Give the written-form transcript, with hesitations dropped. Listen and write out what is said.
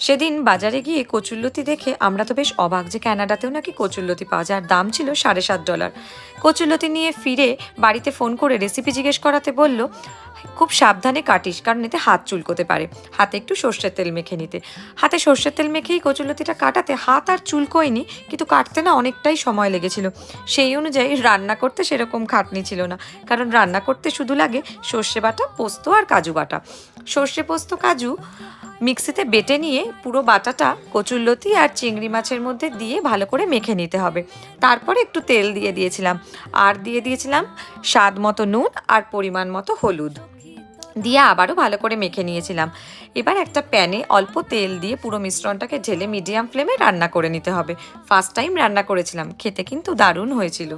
সেদিন বাজারে গিয়ে কচুরলতি দেখে আমরা তো বেশ অবাক যে ক্যানাডাতেও নাকি কচুরলতি পাওয়া যায়, আর দাম ছিল $7.5। কচুরলতি নিয়ে ফিরে বাড়িতে ফোন করে রেসিপি জিজ্ঞেস করাতে বলল খুব সাবধানে কাটিস, কারণ এতে হাত চুলকোতে পারে। হাতে একটু সর্ষের তেল মেখে নিতে। হাতে সর্ষের তেল মেখেই কচুরলতিটা কাটাতে হাত আর চুলকোয়নি, কিন্তু কাটতে না অনেকটাই সময় লেগেছিল। সেই অনুযায়ী রান্না করতে সেরকম খাটনি ছিল না, কারণ রান্না করতে শুধু লাগে সর্ষে বাটা, পোস্ত আর কাজু বাটা। সর্ষে, পোস্ত, কাজু মিক্সিতে বেটে নিয়ে পুরো বাটাটা কচুরলতি আর চিংড়ি মাছের মধ্যে দিয়ে ভালো করে মেখে নিতে হবে। তারপরে একটু তেল দিয়ে দিয়েছিলাম, আর দিয়ে দিয়েছিলাম স্বাদ মতো নুন আর পরিমাণ মতো হলুদ দিয়ে আবারও ভালো করে মেখে নিয়েছিলাম। এবার একটা প্যানে অল্প তেল দিয়ে পুরো মিশ্রণটাকে ঢেলে মিডিয়াম ফ্লেমে রান্না করে নিতে হবে। ফার্স্ট টাইম রান্না করেছিলাম, খেতে কিন্তু দারুণ হয়েছিল।